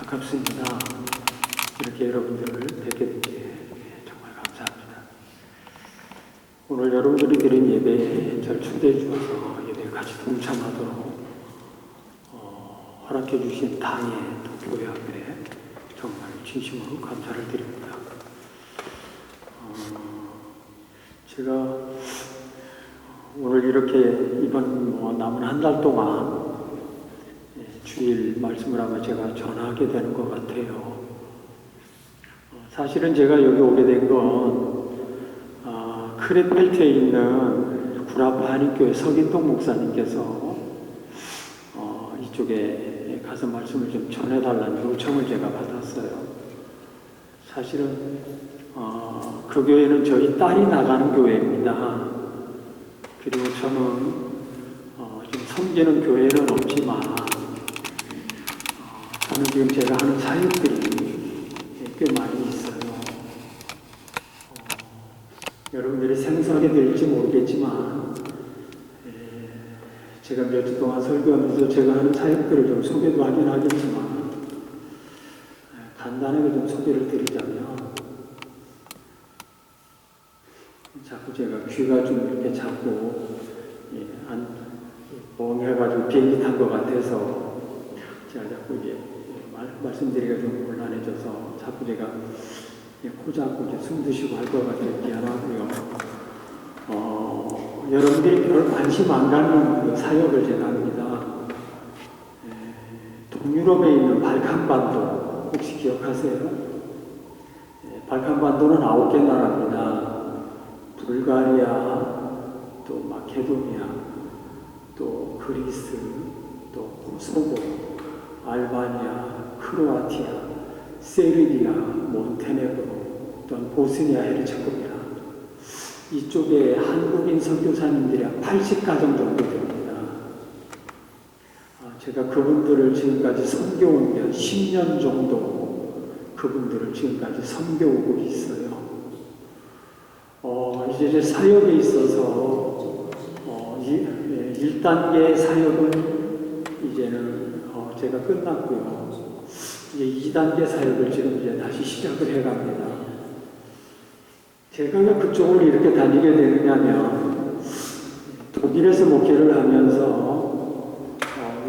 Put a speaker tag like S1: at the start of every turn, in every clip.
S1: 반갑습니다. 이렇게 여러분들을 뵙게 된 게 정말 감사합니다. 오늘 여러분들이 드린 예배에 절 초대해 주셔서 예배에 같이 동참하도록 허락해 주신 당의 또 교회 앞에 정말 진심으로 감사를 드립니다. 제가 오늘 이렇게 이번 남은 한 달 동안 주일 말씀을 아마 제가 전하게 되는 것 같아요. 사실은 제가 여기 오게 된 건 크레펠트에 있는 구라프 한인교회 서기동 목사님께서 이쪽에 가서 말씀을 좀 전해달라는 요청을 제가 받았어요. 사실은 그 교회는 저희 딸이 나가는 교회입니다. 그리고 저는 좀 섬기는 교회는 없지만 저는 지금 제가 하는 사역들이 꽤 많이 있어요. 여러분들이 생소하게 될지 모르겠지만 제가 몇 주 동안 설교하면서 제가 하는 사역들을 좀 소개도 하긴 하겠지만 간단하게 좀 소개를 드리자면 자꾸 제가 귀가 좀 이렇게 자꾸 안 멍해가지고 비행기 탄 것 같아서 제가 자꾸 이게 말씀드리기가 좀 곤란해져서 자꾸 제가 코 잡고 이제 숨 드시고 할 것 같아요. 미안하고요. 여러분들이 별 관심 안 가는 그 사역을 제가 합니다. 동유럽에 있는 발칸반도 혹시 기억하세요? 발칸반도는 9개 나라입니다. 불가리아, 또 마케도니아, 또 그리스, 또 코소보, 알바니아, 크로아티아, 세르비아, 몬테네그로, 또한 보스니아 헤르체고비나 이쪽에 한국인 선교사님들이 한 80가정 정도 됩니다. 제가 그분들을 지금까지 섬겨온 게 10년 정도 그분들을 지금까지 섬겨오고 있어요. 이제 사역에 있어서 1단계 사역은 이제는 제가 끝났고요. 이제 2단계 사역을 지금 이제 다시 시작을 해갑니다. 제가 왜 그쪽을 이렇게 다니게 되느냐면 독일에서 목회를 하면서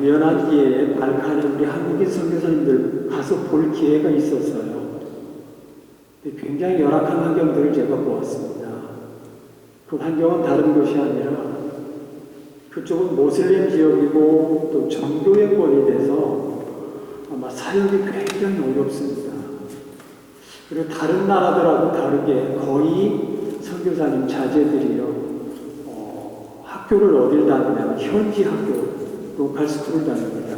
S1: 우연한 기회에 발칸에 우리 한국인 선교사님들 가서 볼 기회가 있었어요. 굉장히 열악한 환경들을 제가 보았습니다. 그 환경은 다른 것이 아니라 그쪽은 모슬렘 지역이고 또 정교회권이 돼서 아마 사역이 굉장히 어렵습니다. 그리고 다른 나라들하고 다르게 거의 선교사님 자제들이요 학교를 어딜 다니냐면 현지 학교 로컬 스쿨을 다닙니다.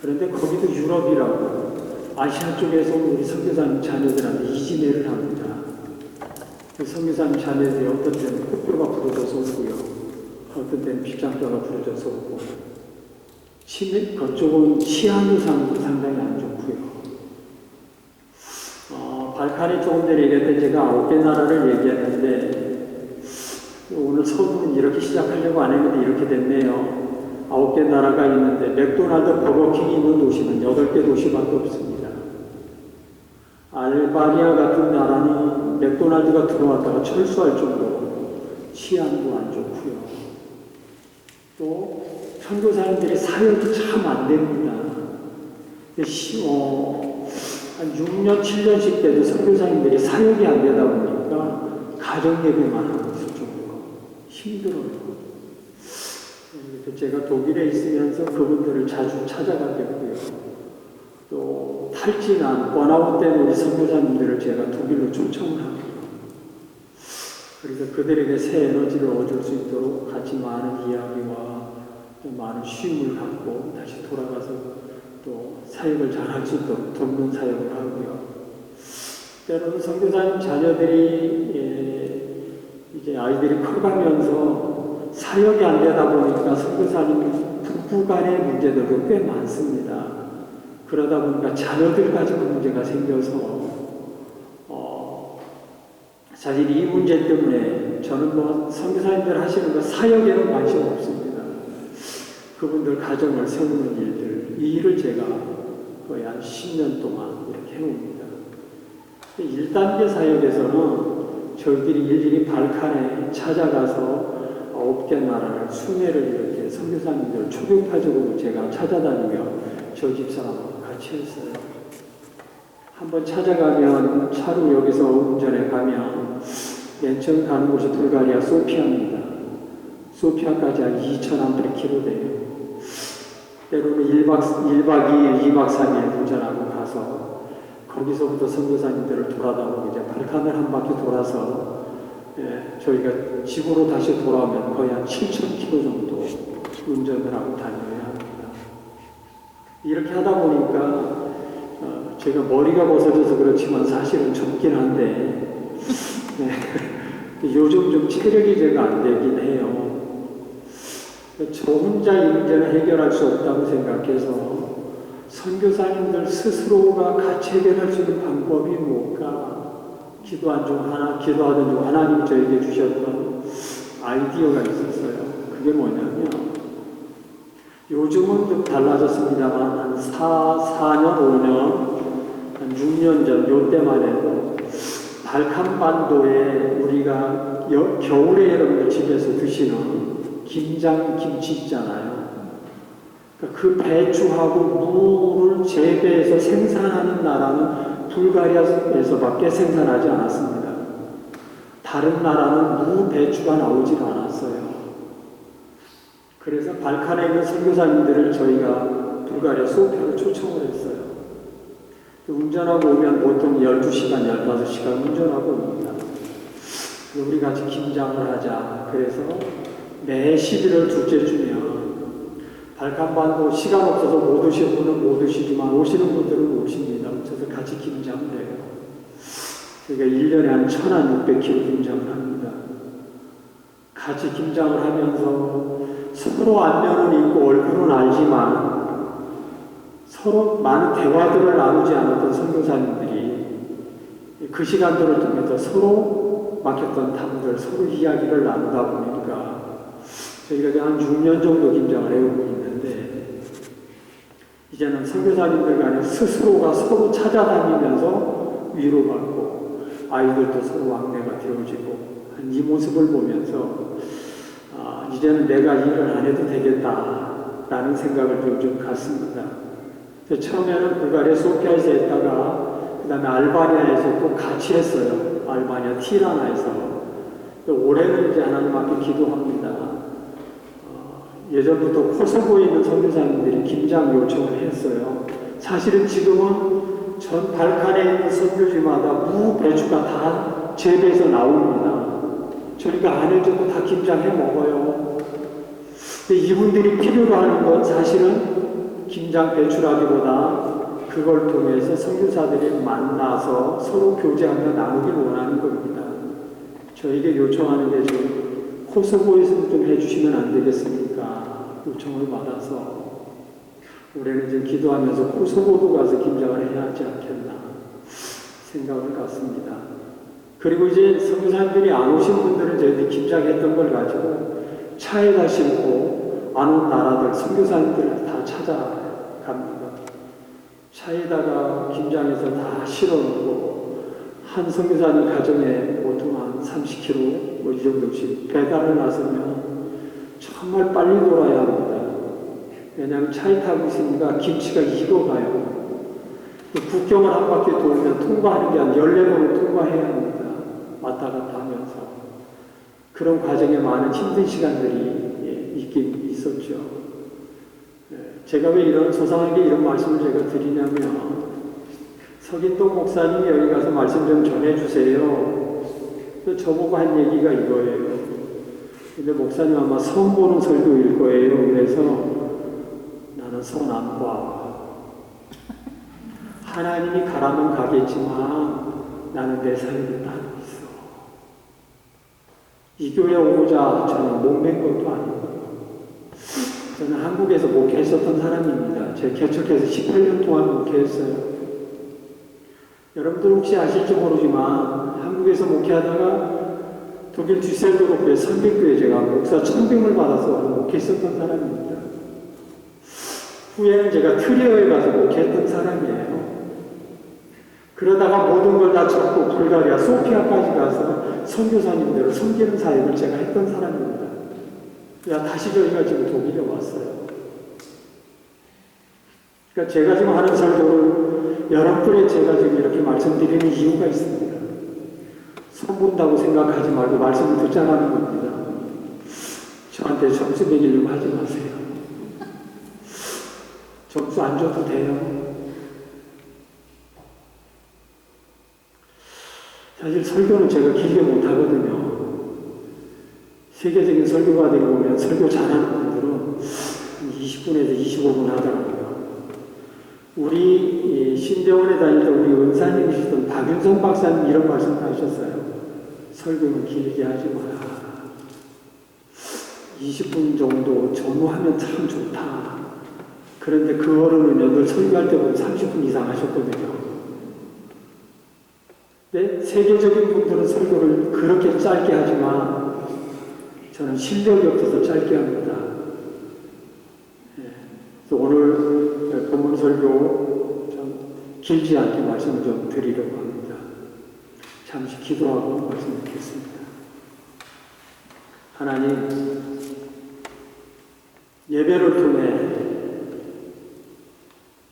S1: 그런데 거기도 유럽이라고 아시아 쪽에서 우리 선교사님 자녀들한테 이진회를 합니다. 그 선교사님 자녀들이 어떤 때는 코뼈가 부러져서 오고요. 어떤 때는 빗장뼈가 부러져서 오고 그쪽은 치안도 상당히 안 좋고요. 발칸이 조금 전에 얘기할 때 제가 9개 나라를 얘기했는데 오늘 서두는 이렇게 시작하려고 안 했는데 이렇게 됐네요. 9개 나라가 있는데 맥도날드 버거킹이 있는 도시는 8개 도시밖에 없습니다. 알바니아 같은 나라는 맥도날드가 들어왔다가 철수할 정도로 치안도 안 좋고요. 또 선교사님들이 사역이 참 안 됩니다. 한 6년, 7년씩 돼도 선교사님들이 사역이 안 되다 보니까 가정 예배만 하고 있을 정도로 힘들어요. 제가 독일에 있으면서 그분들을 자주 찾아가게 했고요. 또 탈진한 번아웃된 우리 선교사님들을 제가 독일로 초청을 합니다. 그래서 그들에게 새 에너지를 얻을 수 있도록 같이 많은 이야기와 또 많은 쉼을 갖고 다시 돌아가서 또 사역을 잘할 수 있도록 돕는 사역을 하고요. 때로는 선교사님 자녀들이 이제 아이들이 커가면서 사역이 안 되다 보니까 선교사님 부부 간의 문제들도 꽤 많습니다. 그러다 보니까 자녀들 가지고 문제가 생겨서 사실 이 문제 때문에 저는 선교사님들 하시는 거 사역에는 관심 없습니다. 그분들 가정을 세우는 일들, 이 일을 제가 거의 한 10년 동안 이렇게 해옵니다. 1단계 사역에서는 저희들이 일일이 발칸에 찾아가서 9개 나라를 순회를 이렇게 선교사님들 초경파적으로 제가 찾아다니며 저 집사람하고 같이 했어요. 한번 찾아가면 차로 여기서 운전해 가면 맨 처음 가는 곳이 불가리아 소피아입니다. 소피아까지 한 2,300km 돼요. 때로는 1박 2일, 2박 3일 운전하고 가서 거기서부터 선교사님들을 돌아다니고 이제 발칸을 한 바퀴 돌아서 저희가 집으로 다시 돌아오면 거의 한 7,000km 정도 운전을 하고 다녀야 합니다. 이렇게 하다 보니까 제가 머리가 벗어져서 그렇지만 사실은 좁긴 한데 요즘 좀 체력이 제가 안 되긴 해요. 저 혼자 이 문제는 해결할 수 없다고 생각해서 선교사님들 스스로가 같이 해결할 수 있는 방법이 뭘까? 기도하던 중 하나님이 저에게 주셨던 아이디어가 있었어요. 그게 뭐냐면 요즘은 좀 달라졌습니다만 한 4년, 5년, 한 6년 전 요때만 해도 발칸반도에 우리가 겨울에 여러분들 집에서 드시는 김장 김치 있잖아요. 그 배추하고 무를 재배해서 생산하는 나라는 불가리아에서밖에 생산하지 않았습니다. 다른 나라는 무, 배추가 나오질 않았어요. 그래서 발칸에 있는 선교사님들을 저희가 불가리아 소피아로 초청을 했어요. 운전하고 오면 보통 12시간, 15시간 운전하고 옵니다. 우리 같이 김장을 하자. 그래서 매 11월 둘째 주면 발칸반도 시간 없어서 못 오시는 분은 못 오시지만 오시는 분들은 오십니다. 그래서 같이 김장을 해요. 저희가 1년에 한 1,600kg 김장을 합니다. 같이 김장을 하면서 서로 안면은 있고 얼굴은 알지만 서로 많은 대화들을 나누지 않았던 선교사님들이 그 시간들을 통해서 서로 막혔던 탐들, 서로 이야기를 나누다 보니까 저희가 한 6년 정도 김장을 해오고 있는데 이제는 선교사님들 간에 스스로가 서로 찾아다니면서 위로받고 아이들도 서로 왕래가 되어지고 이 모습을 보면서 이제는 내가 일을 안 해도 되겠다라는 생각을 요즘 갖습니다. 처음에는 불가리아 소피아에서 했다가 그 다음에 알바니아에서 또 같이 했어요. 알바니아 티라나에서. 올해는 이제 하나님 앞에 기도합니다. 예전부터 코소보에 있는 선교사님들이 김장 요청을 했어요. 사실은 지금은 전 발칸에 있는 선교지마다 무, 배추가 다 재배해서 나옵니다. 저희가 안 해줘도 다 김장해 먹어요. 근데 이분들이 필요로 하는 건 사실은 김장 배추라기보다 그걸 통해서 선교사들이 만나서 서로 교제하며 나누길 원하는 겁니다. 저에게 요청하는 게 좀 코소보에서도 좀 해주시면 안 되겠습니까? 요청을 받아서 올해는 이제 기도하면서 코소보도 가서 김장을 해야 하지 않겠나 생각을 갖습니다. 그리고 이제 선교사님들이 안 오신 분들은 저희들이 김장했던 걸 가지고 차에다 싣고 안 온 나라들 선교사님들을 다 찾아갑니다. 차에다가 김장해서 다 실어놓고 한 선교사님 가정에 보통 한 30kg 이 정도씩 배달을 나서면 정말 빨리 돌아야 합니다. 왜냐하면 차에 타고 있으니까 김치가 익어가요. 국경을 한 바퀴 돌면 통과하는 게 한 14번을 통과해야 합니다. 왔다 갔다 하면서. 그런 과정에 많은 힘든 시간들이 있긴 있었죠. 제가 왜 이런 소상하게 이런 말씀을 제가 드리냐면 서긴동 목사님이 여기 가서 말씀 좀 전해주세요. 저보고 한 얘기가 이거예요. 근데 목사님 아마 성 보는 설교일 거예요. 그래서 나는 성 안 봐. 하나님이 가라면 가겠지만 나는 내 삶을 따르고 있어. 이 교회에 오고자 저는 목맨 것도 아니고 저는 한국에서 목회했었던 사람입니다. 제가 개척해서 18년 동안 목회했어요. 여러분들 혹시 아실지 모르지만 한국에서 목회하다가 독일 뒤셀도르크의 선교교회 제가 목사 청빙을 받아서 목회했었던 사람입니다. 후에는 제가 트리어에 가서 목회했던 사람이에요. 그러다가 모든 걸 다 접고 불가리아 소피아까지 가서 선교사님들을 섬기는 사역을 제가 했던 사람입니다. 다시 저희가 지금 독일에 왔어요. 그러니까 제가 지금 하는 설교를 여러분들의 제가 지금 이렇게 말씀드리는 이유가 있습니다. 손본다고 생각하지 말고 말씀을 듣자라는 겁니다. 저한테 점수 매기려고 하지 마세요. 점수 안 줘도 돼요. 사실 설교는 제가 길게 못하거든요. 세계적인 설교가들이 보면 설교 잘하는 분들은 20분에서 25분 하더라고요. 우리 신대원에 다닐 때 우리 은사님이시던 박윤성 박사님 이런 말씀 하셨어요. 설교는 길게 하지 마라. 20분 정도 전후하면 참 좋다. 그런데 그 어른은요, 늘 설교할 때 보면 30분 이상 하셨거든요. 네? 세계적인 분들은 설교를 그렇게 짧게 하지만 저는 실력이 없어서 짧게 합니다. 네. 그래서 오늘 본문 설교 좀 길지 않게 말씀을 좀 드리려고 합니다. 잠시 기도하고 말씀 드리겠습니다. 하나님, 예배를 통해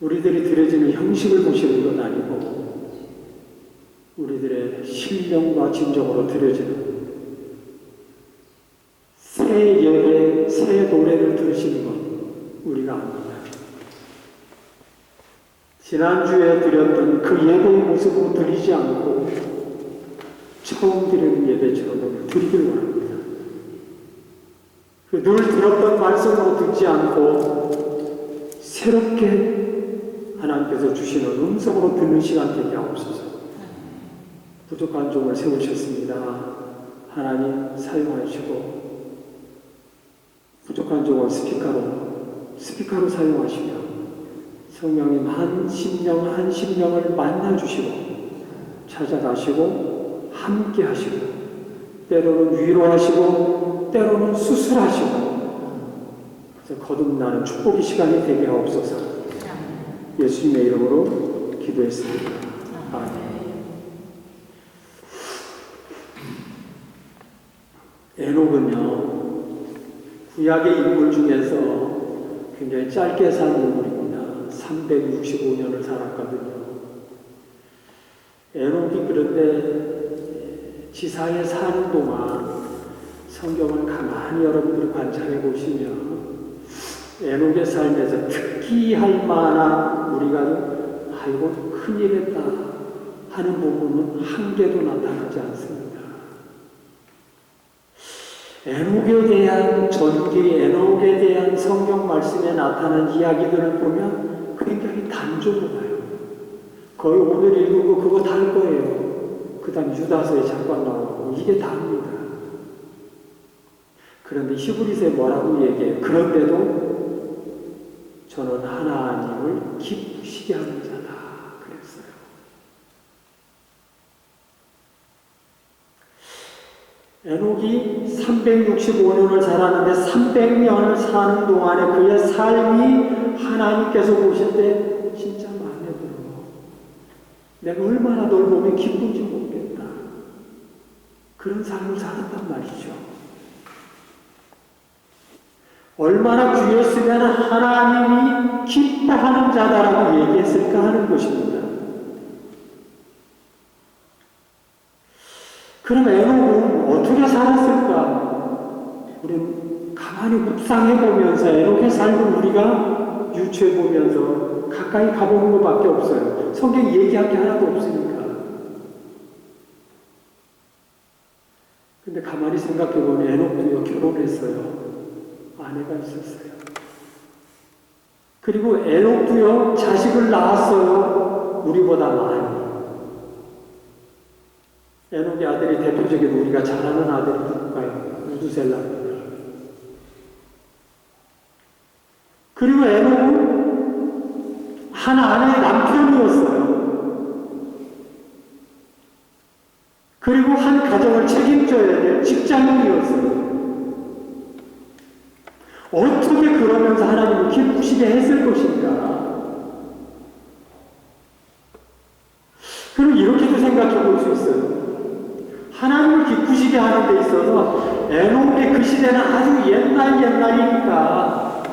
S1: 우리들이 드려지는 형식을 보시는 것 아니고 우리들의 신령과 진정으로 드려지는 새 예배, 새 노래를 들으시는 것 우리가 압니다. 지난주에 드렸던 그 예배의 모습으로 드리지 않고 처음 드리는 예배처럼 드리길 원합니다. 늘 들었던 말씀으로 듣지 않고 새롭게 하나님께서 주시는 음성으로 듣는 시간 되게 하옵소서. 부족한 종을 세우셨습니다. 하나님 사용하시고 부족한 종을 스피커로 사용하시며 성령님 한 심령을 만나주시고 찾아가시고 함께 하시고 때로는 위로하시고 때로는 수술하시고 그래서 거듭나는 축복의 시간이 되게 하옵소서. 예수님의 이름으로 기도했습니다. 아멘. 에녹은요, 구약의 인물 중에서 굉장히 짧게 산 인물입니다. 365년을 살았거든요. 에녹이 그런데 지상에 사는 동안 성경을 가만히 여러분들이 관찰해 보시면 에녹의 삶에서 특히 할 만한 우리가 아이고 큰일했다 하는 부분은 한 개도 나타나지 않습니다. 에녹에 대한 전기, 에녹에 대한 성경 말씀에 나타난 이야기들을 보면 굉장히 단조로워요. 거의 오늘 읽은 거 그거 다 할 거예요. 그 다음 유다서에 잠깐 나오고 이게 다입니다. 그런데 히브리서에 뭐라고 얘기해요? 그런데도 저는 하나님을 기쁘시게 하는 자다 그랬어요. 에녹이 365년을 살았는데 300년을 사는 동안에 그의 삶이 하나님께서 보실 때 진짜 마음에 들어. 내가 얼마나 널 보면 기쁜지 모르겠다. 그런 삶을 살았단 말이죠. 얼마나 귀했으면 하나님이 기뻐하는 자다라고 얘기했을까 하는 것입니다. 그럼 에녹은 어떻게 살았을까? 우리는 가만히 묵상해보면서 에녹의 삶을 우리가 유추해보면서 가까이 가보는 것밖에 없어요. 성경에 얘기할 게 하나도 없으니까. 근데 가만히 생각해보면 에녹도요, 결혼했어요. 아내가 있었어요. 그리고 에녹도요, 자식을 낳았어요. 우리보다 많이. 에녹의 아들이 대표적인 우리가 잘 아는 아들이 누굴까요? 무두셀라입니다. 그리고 에녹은 한 아내의 남편이었어요. 그리고 한 가정을 책임져야 될 직장인이었어요. 어떻게 그러면서 하나님을 기쁘시게 했을 것인가? 그럼 이렇게도 생각해 볼 수 있어요. 하나님을 기쁘시게 하는 데 있어서 에녹의 그 시대는 아주 옛날이니까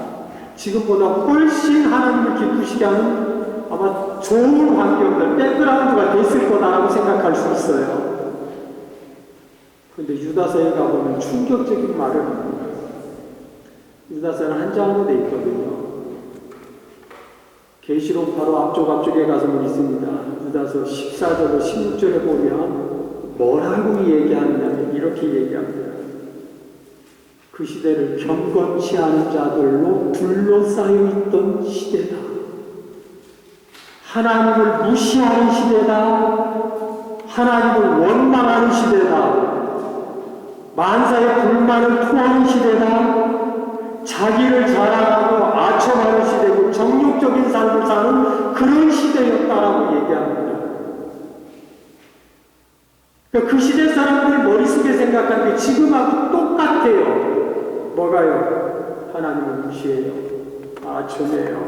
S1: 지금보다 훨씬 하나님을 기쁘시게 하는 아마 좋은 환경들, 백그라운드가 됐을 거다라고 생각할 수 있어요. 그런데 유다서에 가보면 충격적인 말을 합니다. 유다서는 한 장으로 되어 있거든요. 계시록 바로 앞쪽에 가서 있습니다. 유다서 14절로 16절에 보면 뭐라고 얘기하느냐면 이렇게 얘기합니다. 그 시대를 경건치 않은 자들로 둘러싸여 있던 시대다. 하나님을 무시하는 시대다. 하나님을 원망하는 시대다. 만사의 불만을 토하는 시대다. 자기를 자랑하고 아첨하는 시대고 정욕적인 삶을 사는 그런 시대였다라고 얘기합니다. 그 시대 사람들 머릿속에 생각하는 게 지금하고 똑같아요. 뭐가요? 하나님을 무시해요. 아첨해요.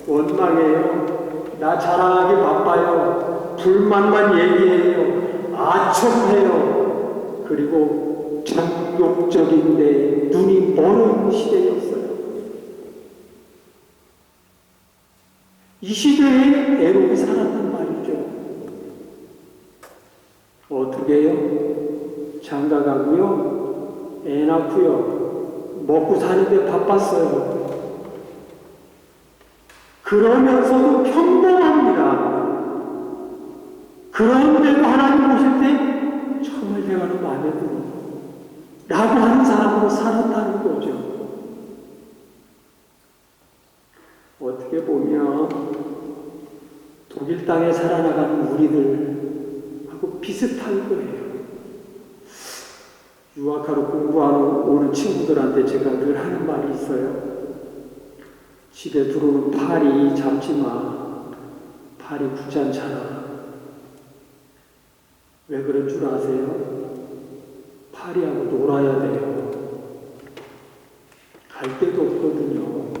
S1: 원망해요. 나 자랑하기 바빠요. 불만만 얘기해요. 아첨해요. 그리고 정욕적인데 눈이 멀은 시대였어요. 이 시대에 에녹이 살았단 말이죠. 어떻게 해요? 장가가고요. 애 낳고요. 먹고 사는데 바빴어요. 그러면서도 평범합니다. 그런데도 하나님 보실 때 정말 내가 너무 마음에 들어 라고 하는 사람으로 살았다는 거죠. 어떻게 보면 독일 땅에 살아나가는 우리들하고 비슷한 거예요. 유학하러 공부하러 오는 친구들한테 제가 늘 하는 말이 있어요. 집에 들어오는 파리 잡지 마. 파리 귀찮잖아. 왜 그런 줄 아세요? 파리하고 놀아야 돼요. 갈 데도 없거든요.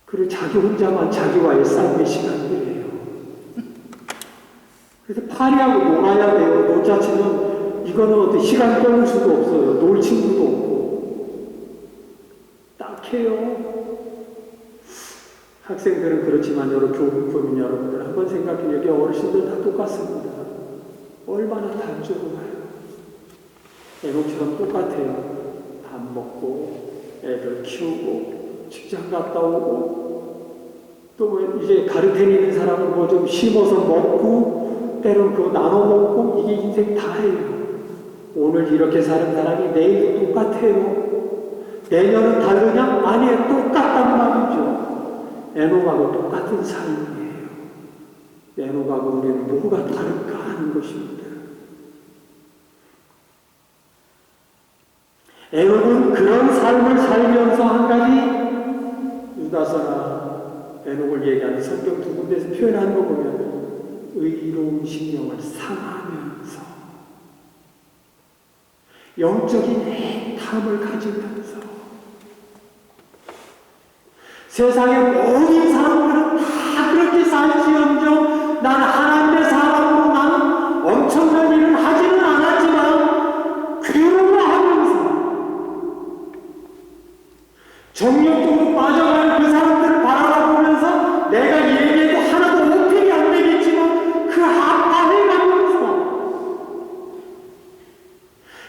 S1: 그리고 자기 혼자만 자기와의 싸움의 시간들이에요. 그래서 파리하고 놀아야 돼요. 놀자 치면 이거는 어떻게 시간 때울 수도 없어요. 놀 친구도 없고. 딱해요. 학생들은 그렇지만 교민 여러분들 한번 생각해 여기 어르신들 다 똑같습니다. 얼마나 단조로워요. 에녹처럼 똑같아요. 밥 먹고 애들 키우고 직장 갔다 오고 또 이제 가르쳐 있는 사람은 뭐 좀 심어서 먹고 때로는 그거 나눠 먹고 이게 인생 다예요. 오늘 이렇게 사는 사람이 내일도 똑같아요. 내년은 다르냐? 아니에요. 똑같단 말이죠. 에녹하고 똑같은 삶이에요. 에녹하고 우리는 뭐가 다를까 하는 것입니다. 에녹은 그런 삶을 살면서 한 가지 유다서나 에녹을 얘기하는 성경 두 군데에서 표현하는 거 보면 의로운 심령을 상하면서 영적인 애탐을 가지면서 세상의 모든 사람들은 다 그렇게 살지언정 난 하나님의 사람으로 나는 엄청난 일을 하지는 않았지만 괴로워하면서 정욕적으로 빠져가는 그 사람들을 바라보면서 내가 얘기해도 하나도 어필이 안 되겠지만 그 한판을 가면서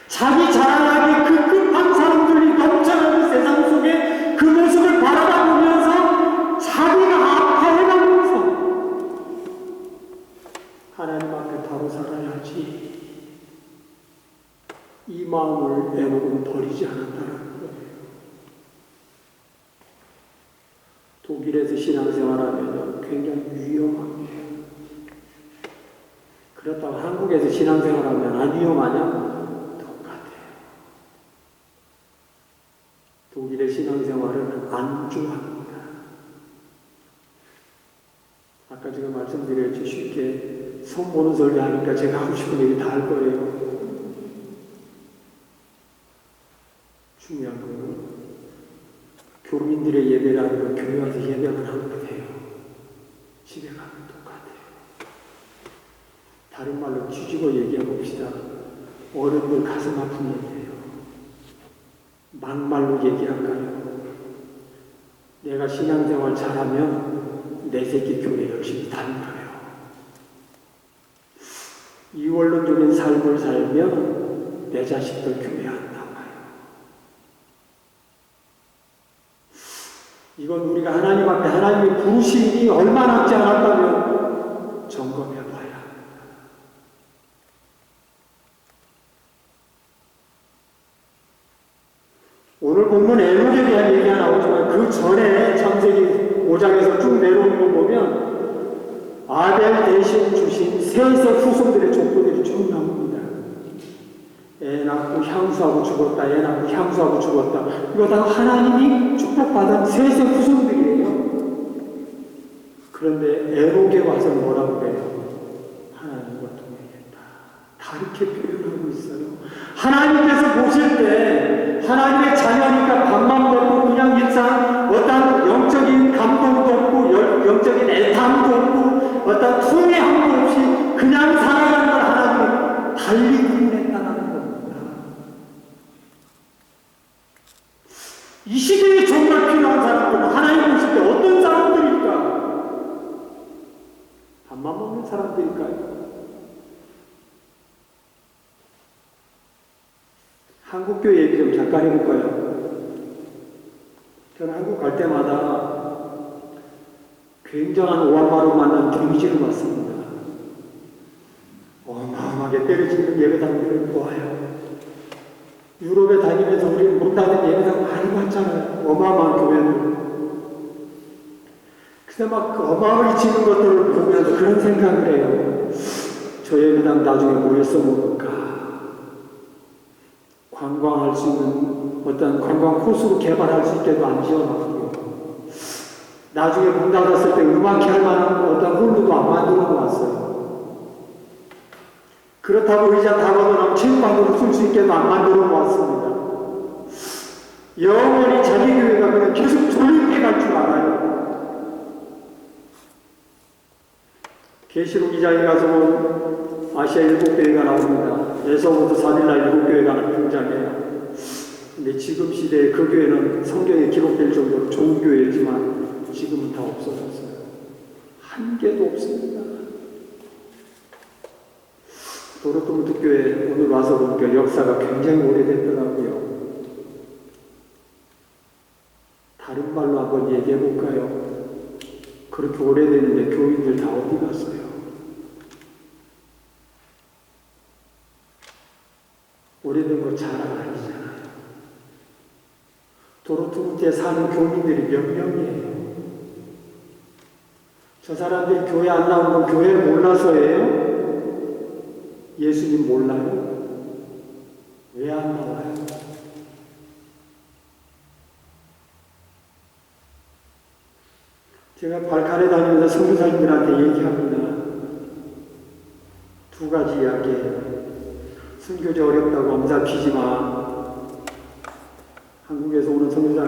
S1: 자기 자랑하기 급급한 사람들이 넘쳐나는 세상 속에 그 모습을 바라보면서 자기가 아파해가면서 하나님 앞에 바로 살아야지 이 마음을 에녹은 버리지 않았다는 거예요. 독일에서 신앙생활하면 굉장히 위험한 거예요. 그렇다고 한국에서 신앙생활하면 안 위험하냐? 똑같아요. 독일의 신앙생활은 안주합니다. 아까 제가 말씀드렸죠. 쉽게 성 보는 소리 하니까 제가 하고 싶은 얘기 다 할 거예요. 중요한 건 교민들의 예배라는 건 교회 와서 예배만 하면 돼요. 집에 가면 똑같아요. 다른 말로 뒤집어 얘기해 봅시다. 어른들 가슴 아픈 얘기예요. 막말로 얘기할까요? 내가 신앙생활 잘하면 내 새끼 교회 열심히 다니고요. 이원론적인 삶을 살면 내 자식들 교회 안 나와요. 이건 우리가 하나님 앞에 하나님의 부르심이 얼마 남지 않았다면 점검해 봐야 합니다. 오늘 본문 에녹에 대한 얘기가 나오지만 그 전에 창세기 5장에서 쭉 내려오는 거 보면 아벨 대신 주신 셋의 후손들의 족보들이 쭉 나옵니다. 애 낳고 향수하고 죽었다. 애 낳고 향수하고 죽었다. 이거 다 하나님이 축복받은 셋의 후손들이에요. 그런데 에녹에 와서 뭐라고 그래요? 하나님과 동행했다. 다르게 표현하고 있어요. 하나님께서 보실 때 하나님의 자녀니까 밥만 먹고 그냥 일상 어떤 영적인 감동도 없고 영적인 애탐도 없고 어떤 통회함도 없이 그냥 살아가는 걸 하나님이 달리 구분했다는 겁니다. 이 시대에 정말 필요한 사람들은 하나님 보실 때 어떤 사람들일까? 밥만 먹는 사람들일까요? 한국교회 얘기 좀 잠깐 해볼까요? 저는 한국 갈 때마다 굉장한 오한마로 만난 데미지를 받습니다. 어마어마하게 때려지는 예배당들을 보아요. 유럽에 다니면서 우리는 못 다니는 예배당 많이 봤잖아요. 어마어마한 교회들. 그래서 막 어마어마하게 지는 것들을 보면서 그런 생각을 해요. 저 예배당 나중에 뭘 써먹을까? 관광할 수 있는 어떤 관광 코스로 개발할 수 있게도 안 지어놨고, 나중에 문 닫았을 때 음악회 할 만한 어떤 홀로도 안 만들어 놓았어요. 그렇다고 의자 다 걷어나면 체육관으로 쓸 수 있게도 안 만들어 놓았습니다. 영원히 자기 교회가 그냥 계속 조용히 갈 줄 알아요. 계시록 2장에 가서 본 아시아 7교회가 나옵니다. 에서부터 4일날 7교회가 등장해요. 근데 지금 시대에 그 교회는 성경에 기록될 정도로 좋은 교회지만 지금은 다 없어졌어요. 한 개도 없습니다. 도로토무트 교회 오늘 와서 보니까 역사가 굉장히 오래됐더라고요. 다른 말로 한번 얘기해 볼까요? 그렇게 오래됐는데 교인들 다 어디 갔어요? 오래된 거 자랑 아니잖아요. 도로토무트에 사는 교민들이 몇 명이에요? 저 사람들이 교회 안 나온 건 교회를 몰라서예요? 예수님 몰라요? 왜 안 나와요? 제가 발칸에 다니면서 선교사님들한테 얘기합니다. 두 가지 이야기예요. 선교지 어렵다고 엄살 피지 마. 한국에서 오는 선교사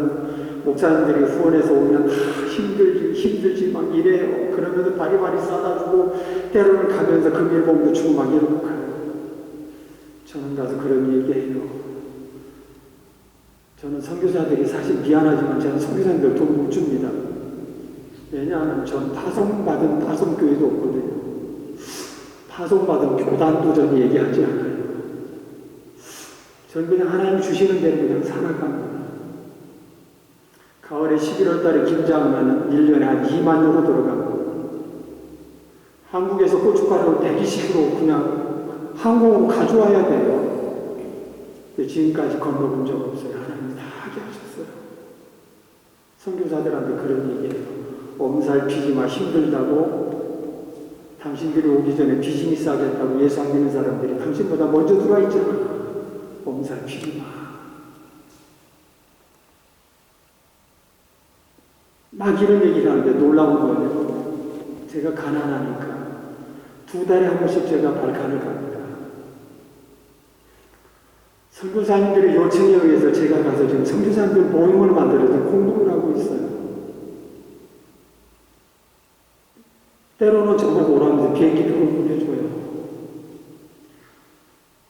S1: 목사님들이 후원해서 오면 다 힘들지 막 이래요. 그러면서 바리바리 싸다 주고 때로는 가면서 금일봉도 주고 막 이러고 가요. 저는 가서 그런 얘기해요. 저는 선교사들이 사실 미안하지만 저는 선교사님들 돈 못 줍니다. 왜냐하면 전 파송받은 파송교회도 없거든요. 파송받은 교단도 전 얘기하지 않아요. 전 그냥 하나님 주시는 대로 그냥 살아갑니다. 가을에 11월 달에 김장하면 1년에 한 2만 유로 들어가고, 한국에서 고춧가루를 대기식으로 그냥 항공으로 가져와야 돼요. 근데 지금까지 건너본 적 없어요. 하나님 다 하게 하셨어요. 선교사들한테 그런 얘기예요. 엄살 피지 마, 힘들다고. 당신들이 오기 전에 비즈니스 하겠다고 예수 안 믿는 사람들이 당신보다 먼저 들어와 있잖아. 엄살 피지 마. 막 이런 얘기를 하는데 놀라운 거예요. 제가 가난하니까 2달에 한 번씩 제가 발칸을 갑니다. 선교사님들의 요청에 의해서 제가 가서 지금 선교사님들 모임을 만들어서 공부를 하고 있어요. 때로는 저보고 오라면서 비행기도 응원해줘요.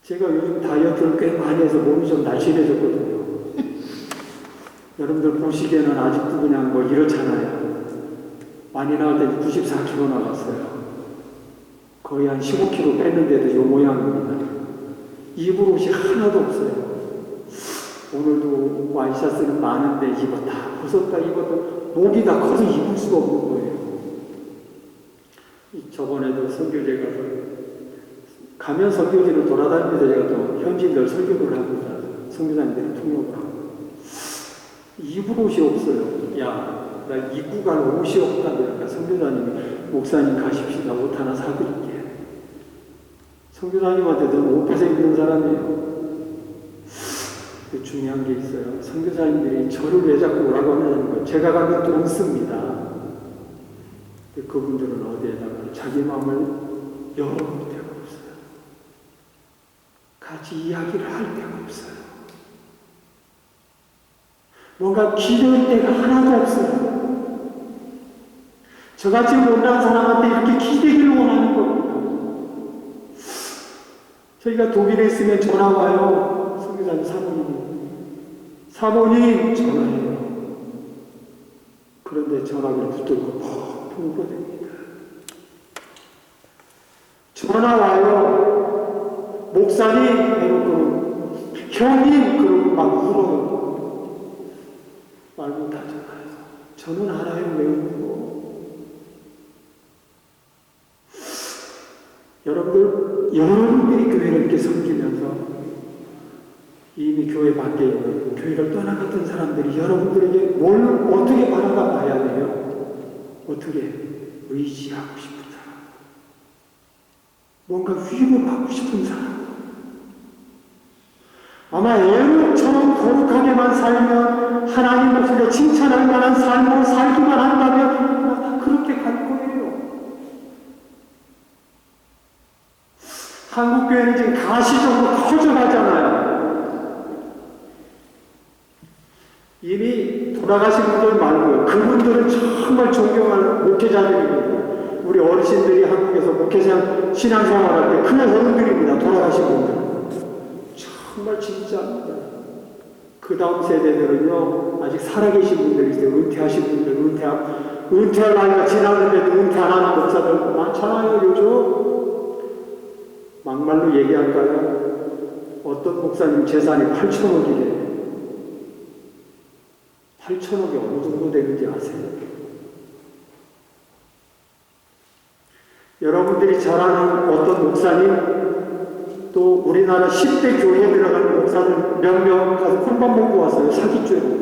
S1: 제가 요즘 다이어트를 꽤 많이 해서 몸이 좀 날씬해졌거든요. 여러분들 보시기에는 아직도 그냥 뭐 이렇잖아요. 많이 나올 때 94kg 나갔어요. 거의 한 15kg 뺐는데도 이 모양입니다. 입을 옷이 하나도 없어요. 오늘도 와이셔츠는 많은데 입었다 벗었다 입었다 목이 다 커서 입을 수가 없는 거예요. 저번에도 선교제 가서 가면 선교지를 돌아다니면서 제가 또 현지인들 설교를 합니다. 선교사님들이 통역을 하고 입을 옷이 없어요. 야, 나 입고 갈 옷이 없다. 그러니까 선교사님이 목사님 가십시다. 옷 하나 사드릴게. 선교사님한테도 옷 벗어 입는 사람이에요. 중요한 게 있어요. 선교사님들이 저를 왜 자꾸 오라고 하냐는 거. 제가 가면 돈 씁니다. 그분들은 어디에다가 자기 마음을 열어볼 데가 없어요. 같이 이야기를 할 데가 없어요. 뭔가 기도할 때가 하나도 없어요. 저같이 못난 사람한테 이렇게 기대기를 원하는 겁니다. 저희가 독일에 있으면 전화 와요. 선교사님 사모님 전화해요. 그런데 전화기를 붙들고 펑펑 울어댑니다. 전화 와요. 목사님 이러고 형님 그러고 막 울어요. 말 못하잖아요. 저는 알아요. 왜 울고. 여러분들이 교회를 이렇게 섬기면서 이미 교회 밖에 있는 교회를 떠나갔던 사람들이 여러분들에게 뭘 어떻게 바라봐 봐야 돼요? 어떻게 의지하고 싶은 사람, 뭔가 위로받고 싶은 사람. 아마 에녹처럼 거룩하게만 살면 하나님 앞에 칭찬할 만한 삶으로 살기만 한다면 아마 다 그렇게 갈 거예요. 한국 교회는 지금 가시적으로 커져가잖아요. 이미 돌아가신 분들 말고요. 그분들은 정말 존경할 목회자들입니다. 우리 어르신들이 한국에서 목회자 신앙생활할 때 큰 어른들입니다. 돌아가신 분들. 정말 진짜입니다. 그 다음 세대들은요, 아직 살아계신 분들이 있어요. 은퇴하신 분들, 은퇴할 나이가 지났는데도 은퇴 안 하는 목사들 많잖아요, 요즘. 막말로 얘기할까요? 어떤 목사님 재산이 8천억이래요. 8천억이 어느 정도 되는지 아세요? 여러분들이 잘 아는 어떤 목사님, 또 우리나라 10대 교회에 들어가는 목사들 몇 명 가서 콘반 먹고 왔어요. 사기죄로.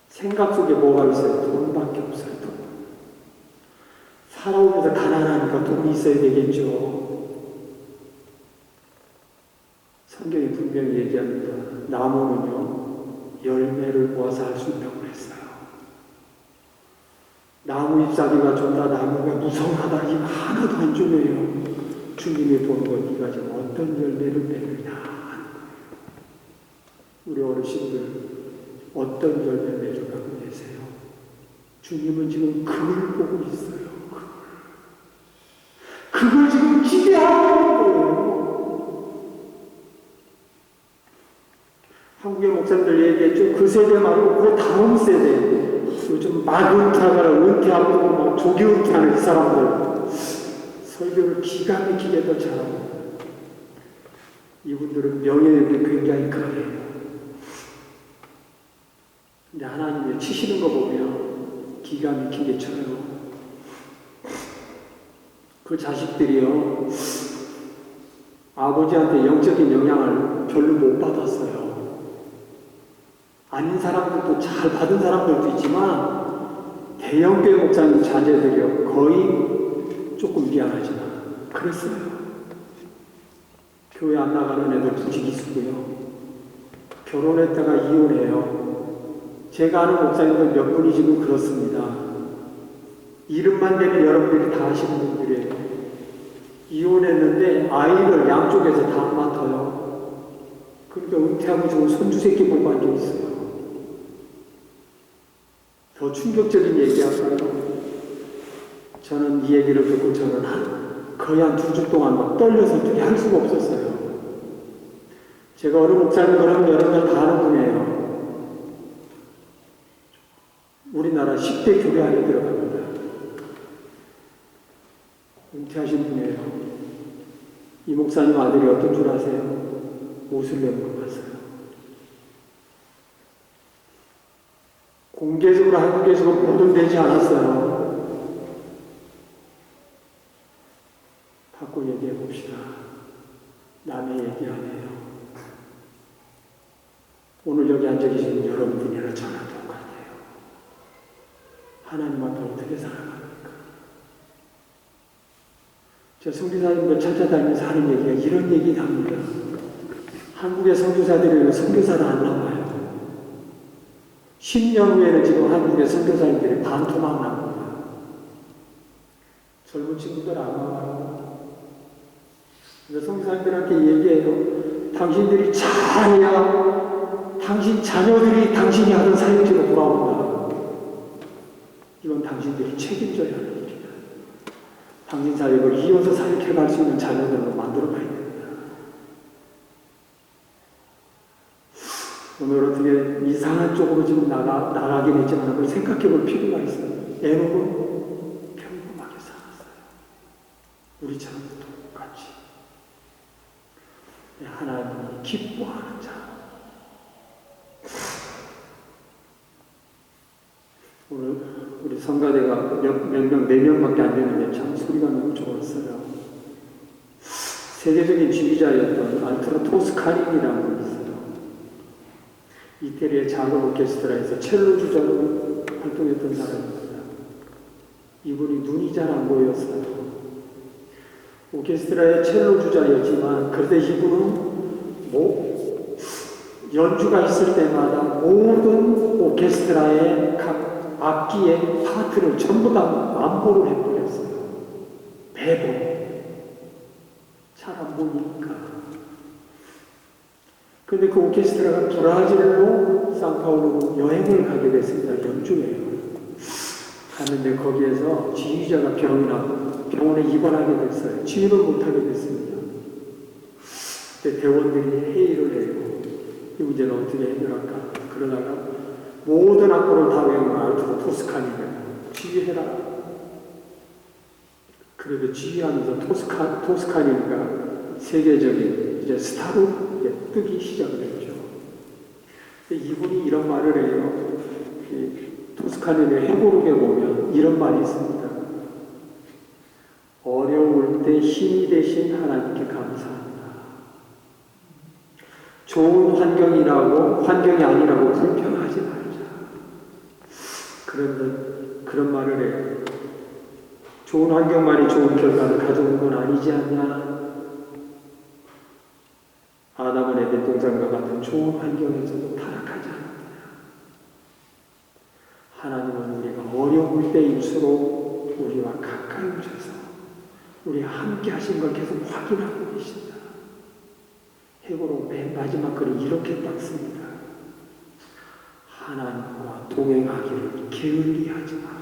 S1: 생각 속에 뭐가 있어요? 돈밖에 없어요. 돈. 살아오면서 가난하니까 돈이 있어야 되겠죠. 성경이 분명히 얘기합니다. 나무는요, 열매를 모아서 할 수 있다고 했어요. 나무 잎사귀가 좋다, 나무가 무성하다, 이거 하나도 안 중요해요. 주님이 보는 건 네가 지금 어떤 열매를 맺느냐 하는 거예요. 우리 어르신들 어떤 열매 맺어가고 계세요? 주님은 지금 그걸 보고 있어요. 그걸 지금 기대하고 있는 거예요. 한국의 목사님들 얘기했죠. 그 세대 말고 그 다음 세대. 요즘 막 은퇴하거나 은퇴하고 막 조기 은퇴하는 이 사람들. 설교를 기가 막히게 더 잘합니다. 이분들은 명예욕이 굉장히 강해요. 근데 하나님이 치시는 거 보면 기가 막히게 쳐요. 그 자식들이요, 아버지한테 영적인 영향을 별로 못 받았어요. 아닌 사람들도 잘 받은 사람들도 있지만 대형교회 목사님 자제들이요 거의 조금 미안하지만 그랬어요. 교회 안 나가는 애들 부지기수고요. 결혼했다가 이혼해요. 제가 아는 목사님들 몇 분이 지금 그렇습니다. 이름만 대면 여러분들이 다 아시는 분들이에요. 이혼했는데 아이를 양쪽에서 다 맡아요. 그러니까 은퇴하고 좋은 손주 새끼 보고 앉아있어요. 더 충격적인 얘기할까요? 저는 이 얘기를 듣고 저는 거의 한 2주 동안 막 떨려서 어떻게 할 수가 없었어요. 제가 어느 목사님 그러면 여러분들 다 아는 분이에요. 우리나라 10대 교회 안에 들어갑니다. 은퇴하신 분이에요. 이 목사님 아들이 어떤 줄 아세요? 옷을 내고 갔어요. 공개적으로 한국에서 보도되지 않았어요. 갖고 얘기해 봅시다. 남의 얘기 아니에요. 오늘 여기 앉아 계신 여러분들이나 저나 똑같아요. 하나님 앞에 어떻게 살아갑니까? 저 선교사님들 찾아다니면서 하는 얘기가 이런 얘기를 합니다. 한국의 선교사들이 선교사를 안 나와요. 10년 후에는 지금 한국의 선교사님들이 반토막 납니다. 젊은 친구들 안 나와요. 그래서 선교사님들한테 얘기해요. 당신들이 잘해야 당신 자녀들이 당신이 하던 사역지로 돌아온다. 이건 당신들이 책임져야 하는 일이다. 당신 사역을 이어서 사역해 갈 수 있는 자녀들로 만들어 가야 됩니다. 오늘 어떻게 이상한 쪽으로 지금 나가긴 했지만 그걸 생각해 볼 필요가 있어요. 에녹은 평범하게 살았어요. 우리처럼 똑같이. 하나님이 기뻐하는 자. 오늘 우리 성가대가 몇 명, 4명밖에 안 되는데 참 소리가 너무 좋았어요. 세계적인 지휘자였던 알프레도 토스카니라는 분이 있어요. 이태리의 작은 오케스트라에서 첼로 주자로 활동했던 사람입니다. 이분이 눈이 잘 안 보였어요. 오케스트라의 첼로 주자였지만 그래도 이분은 연주가 있을 때마다 모든 오케스트라의 각 악기의 파트를 전부 다 안보를 해버렸어요. 매번. 잘 안 보니까. 근데 그 오케스트라가 브라질로 상파울로 여행을 가게 됐습니다. 연주회요. 갔는데 거기에서 지휘자가 병이 나고 병원에 입원하게 됐어요. 치유를 못하게 됐습니다. 그때 대원들이 회의를 해요. 이 문제는 어떻게 해결할까? 그러다가 모든 악보를 다 외운 알프레도 토스카니가 지휘해라. 그래도 지휘하면서 토스카니가 세계적인 이제 스타로 뜨기 시작을 했죠. 이분이 이런 말을 해요. 토스카니의 해고록에 보면 이런 말이 있습니다. 어려울 때 힘이 되신 하나님께 감사합니다. 좋은 환경이 아니라고 불평하지 말자. 그런 말을 해요. 좋은 환경만이 좋은 결과를 가져오는 건 아니지 않냐. 아담은 에덴 동산과 같은 좋은 환경에서도 타락하지 않았다. 하나님은 우리가 어려울 때일수록 우리와 가까이 오셔서 우리 함께 하신 걸 계속 확인하고 계신다. 해고록 맨 마지막 글이 이렇게 딱 씁니다. 하나님과 동행하기를 게을리하지 마라.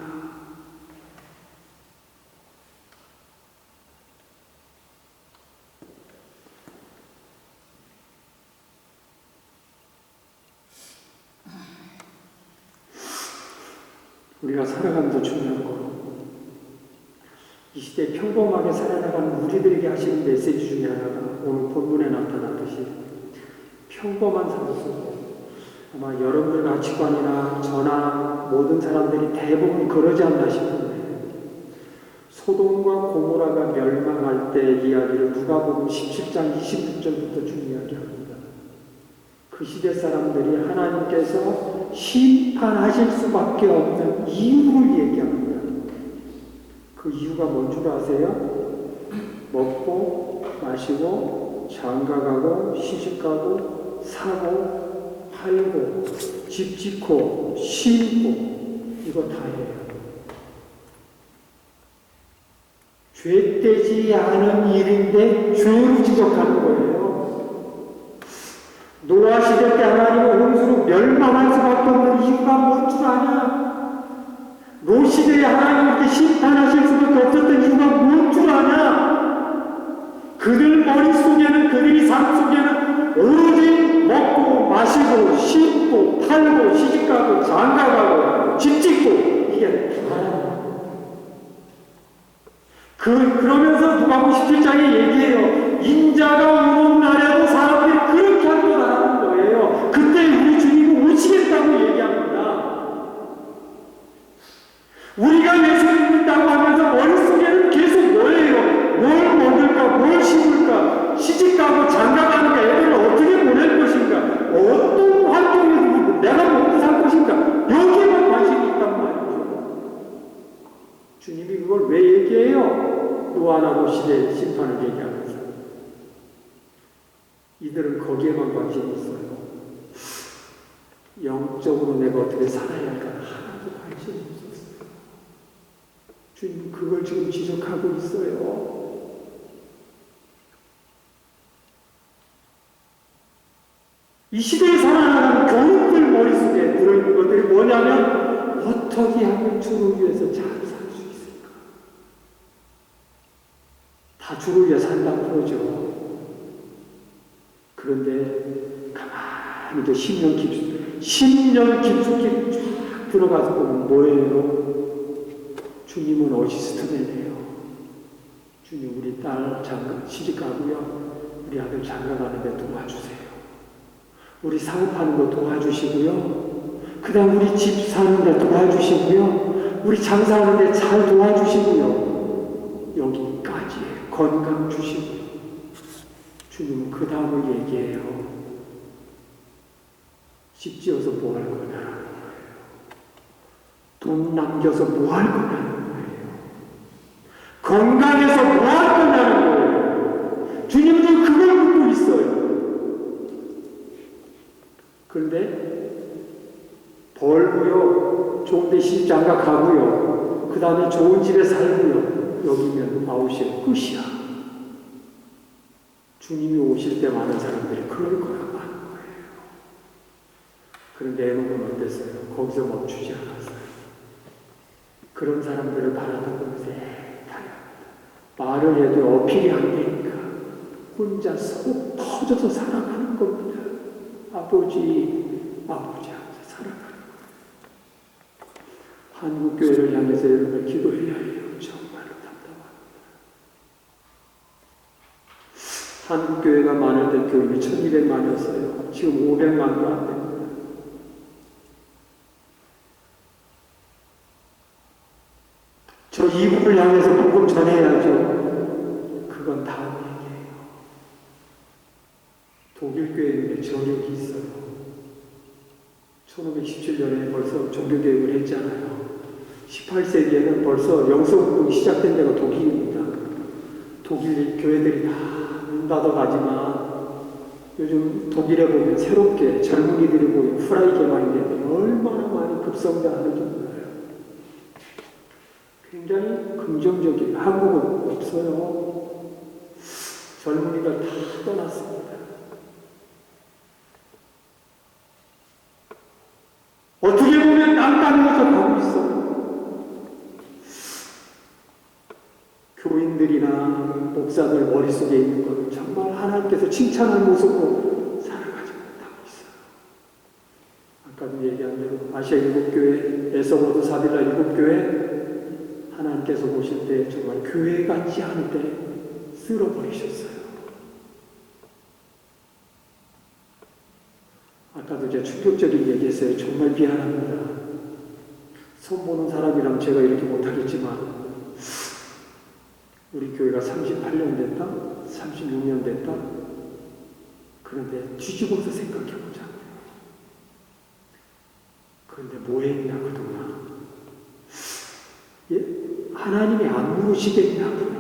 S1: 우리가 살아가면서 중요한 거. 이 시대에 평범하게 살아나가는 우리들에게 하시는 메시지 중에 하나가 오늘 본문에 나타났듯이 평범한 삶 속에 아마 여러분들 가치관이나 저나 모든 사람들이 대부분 그러지 않나 싶은데 소돔과 고모라가 멸망할 때 이야기를 누가복음 17장 26절부터 쭉 이야기합니다. 그 시대 사람들이 하나님께서 심판하실 수밖에 없는 이유를 얘기합니다. 그 이유가 뭔 줄 아세요? 먹고 마시고 장가가고 시집가고 사고 팔고 집 짓고 심고 이거 다 해요. 죄되지 않은 일인데 죄로 지적하는 거예요. 노아 시대 때 하나님은 홍수로 멸망할 수밖에 없는 이유가 뭔 줄 아냐? 노 시대에 하나님 이렇게 심판하실 수밖에 없었던 이유가 뭔 줄 아냐? 그들 머릿속에는, 그들이 삶 속에는 오로지 먹고 마시고 씻고 팔고 시집가고 장가가고 집 짓고 이게 다야. 그러면서 누가복음 17장에 얘기해요. 인자가 오는 날에도 사람들이 그렇게 할 거라는 거예요. 그때 우리 주님이 오시겠다고 얘기합니다. 우리가 예수 믿는다고 하면서 머릿속에는 계속 뭐예요? 뭘 먹을까? 뭘 심을까? 시집가고 장가가니까 애들을 어떻게 보낼 것인가? 어떤 환경에서 내가 먹고 살 것인가? 여기에만 관심이 있단 말이죠. 주님이 그걸 왜 얘기해요? 노아나 시대의 심판을 얘기하면서 이들은 거기에만 관심이 있어요. 영적으로 내가 어떻게 살아야 할까 하나도 관심이 없었어요. 주님 그걸 지금 지적하고 있어요. 이 시대에 살아가는 교육들 머릿속에 들어있는 것들이 뭐냐면 어떻게 하면 주를 위해서 잘 살 수 있을까? 다 주를 위해 산다고 그러죠. 그런데 가만히 또 10년 깊숙이 쫙 들어가서 보면 뭐예요? 주님은 어시스트맨이에요. 주님 우리 딸 시집가고요. 우리 아들 장가가는데 도와주세요. 우리 사업하는 거 도와주시고요. 그 다음 우리 집 사는데 도와주시고요. 우리 장사하는데 잘 도와주시고요. 여기까지 건강 주시고요. 주님은 그 다음을 얘기해요. 집 지어서 뭐 할 거냐는 거예요. 돈 남겨서 뭐 할 거냐는 거예요. 건강해서 뭐 할 거냐는 거예요. 주님도 그걸 묻고 있어요. 그런데 벌고요, 좋은 데 시집장가 가고요, 그 다음에 좋은 집에 살고요, 여기면 아웃이에요. 끝이야. 주님이 오실 때 많은 사람들이 그럴 거라고 하는 거예요. 그런데 에녹은 어땠어요? 거기서 멈추지 않았어요. 그런 사람들을 바라보면서 말을 해도 어필이 안 되니까 혼자 속 터져서 살아가는 겁니다. 아버지 하면서 살아가는 거예요. 한국교회를 향해서 여러분 기도해야 해요. 정말로 답답합니다. 한국교회가 많을 때 교인이 1200만이었어요. 지금 500만도 안 됩니다. 저 이북을 향해서 복음 전해야죠. 그건 다음 얘기예요. 독일 교회에 저력이 있어요. 1517년에 벌써 종교개혁을 했잖아요. 18세기에는 벌써 영성운동이 시작된 데가 독일입니다. 독일 교회들이 다 문 닫아가지만 요즘 독일에 보면 새롭게 젊은이들이 모인 프라이 개방인데 얼마나 많이 급성장하는지 몰라요. 굉장히 긍정적이에요. 한국은 없어요. 젊은이들 다 떠났습니다. 어떻게 보면 깜깜해서 가고 있어요. 교인들이나 목사들 머릿속에 있는 건 정말 하나님께서 칭찬할 모습으로 살아가지 못하고 있어요. 아까도 얘기한 대로 아시아 일곱교회, 에서버드 사빌라 일곱교회 하나님께서 보실 때 정말 교회 같지 않을 때 쓸어버리셨어요. 아까도 제가 충격적인 얘기했어요. 정말 미안합니다. 손보는 사람이라면 제가 이렇게 못하겠지만 우리 교회가 38년 됐다? 36년 됐다? 그런데 뒤집어서 생각해보자. 그런데 뭐 했냐 그동안? 예? 하나님이 안 물으시겠냐고요.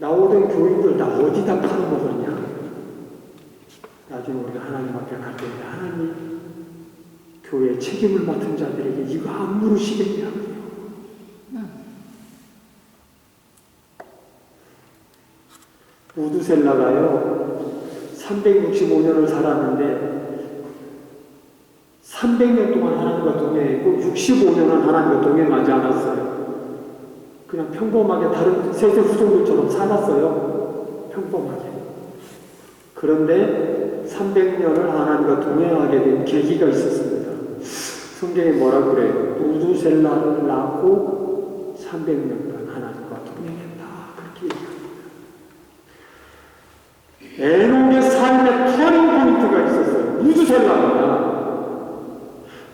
S1: 나오던 교인들 다 어디다 팔아먹었냐? 나중에 우리가 하나님 앞에 갈 텐데 하나님 교회 책임을 맡은 자들에게 이거 안 물으시겠냐고요. 우드셀라가요 365년을 살았는데 300년 동안 하나님과 동행했고 65년은 하나님과 동행하지 않았어요. 그냥 평범하게 다른 세세 후손들처럼 살았어요. 평범하게. 그런데 300년을 하나님과 동행하게 된 계기가 있었습니다. 성경에 뭐라 그래요? 무두셀라를 낳고 300년간 하나님과 동행했다. 그렇게 얘기합니다. 에녹의 삶의 터닝 포인트가 있었어요. 무두셀라입니다.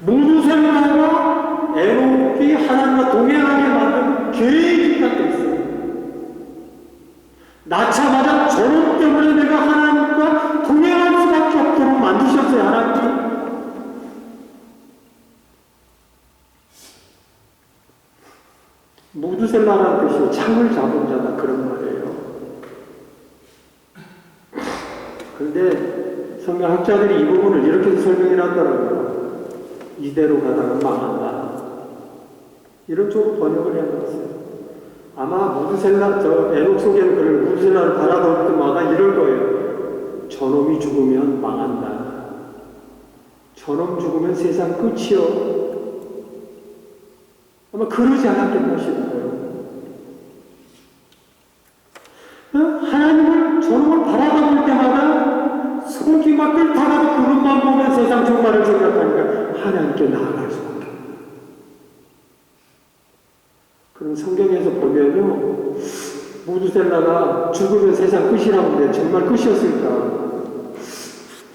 S1: 무두셀라가 에녹이 하나님과 동행하게 만든 계기가 있어요. 낳자마자 저런 때문에 내가 하나님과 동행할 수밖에 없도록 만드셨어요. 하나님이. 무두셀라라는 뜻이 창을 잡은 자다 그런 말이에요. 그런데 성경학자들이 이 부분을 이렇게 설명을 하더라고요. 이대로 가다가 망한다. 이런 쪽으로 번역을 해놨어요. 아마 무두셀라, 에녹 속에는 그런 무두셀라를 바라볼 때마다 이럴 거예요. 저놈이 죽으면 망한다. 저놈 죽으면 세상 끝이요. 아마 그러지 않았겠나 싶어요. 하나님을 저놈을 바라볼 때마다 속이 막 끓다가도 그것만 보면 세상 종말을 생각하니까 하나님께 나아갈 수밖에 없어요. 그럼 성경에서 보면요, 무두셀라가 죽으면 세상 끝이라고 하는데 정말 끝이었을까?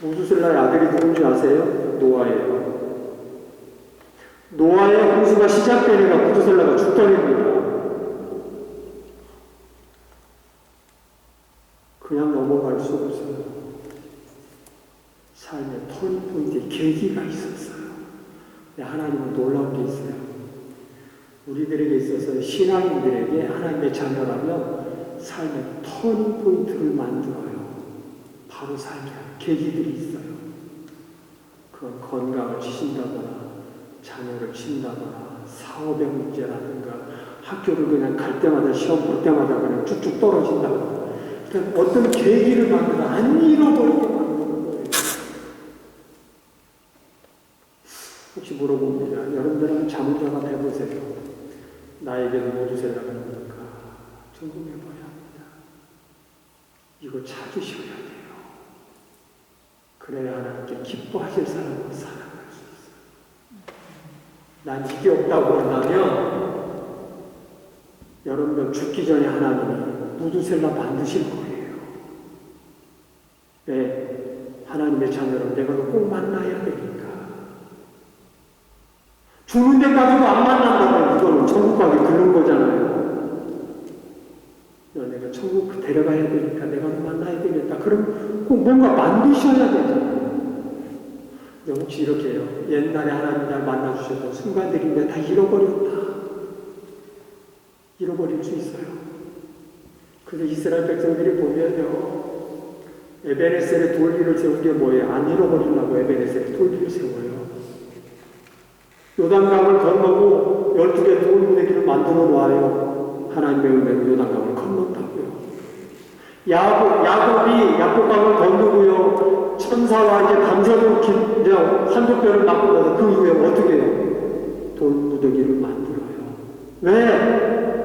S1: 무두셀라의 아들이 누군지 아세요? 노아예요. 노아의 홍수가 시작되니까 무두셀라가 죽더랍니다. 그냥 넘어갈 수 없어요. 삶의 터닝포인트에 계기가 있었어요. 하나님은 놀라운 게 있어요. 우리들에게 있어서 신앙인들에게 하나님의 자녀라면 삶의 터닝포인트를 만들어요. 바로 삶의 계기들이 있어요. 그건 건강을 지신다거나 자녀를 친다거나 사업의 문제라든가 학교를 그냥 갈 때마다 시험 볼 때마다 그냥 쭉쭉 떨어진다거나 그러니까 어떤 계기를 만들어 안 잃어버리게 만드는 거예요. 혹시 물어봅니다. 여러분들은 자문자가 해보세요. 나에게도 무두셀라가 있는가? 점검해봐야 합니다. 이거 찾으셔야 돼요. 그래야 하나님께 기뻐하실 사람으로 살아갈 수 있어요. 난 이게 없다고 한다면 여러분들 죽기 전에 하나님이 무두셀라 만드실 거예요. 왜? 하나님의 자녀를 내가 꼭 만나야 되니까. 죽는 데까지도 안 만난다면 이거는 천국 가기 그런 거잖아요. 내가 천국 데려가야 되니까 내가 만나야 되겠다. 그럼 꼭 뭔가 만드셔야 되잖아요. 혹시 이렇게 해요. 옛날에 하나님 날 만나주셨던 순간들인데 다 잃어버렸다. 잃어버릴 수 있어요. 그래서 이스라엘 백성들이 보면요. 에베네셀에 돌기를 세운 게 뭐예요? 안 잃어버리려고 에베네셀에 돌기를 세워요. 요단강을 건너고 12개 돌무대기를 만들어 놓아요. 하나님의 은혜로 요단강을 건넜다고요. 야곱이 야곱강을 건너고요. 천사와 이제 밤새도록 환도뼈를 맞고 나서 그 이후에 어떻게 해요? 돌무더기를 만들어요. 왜?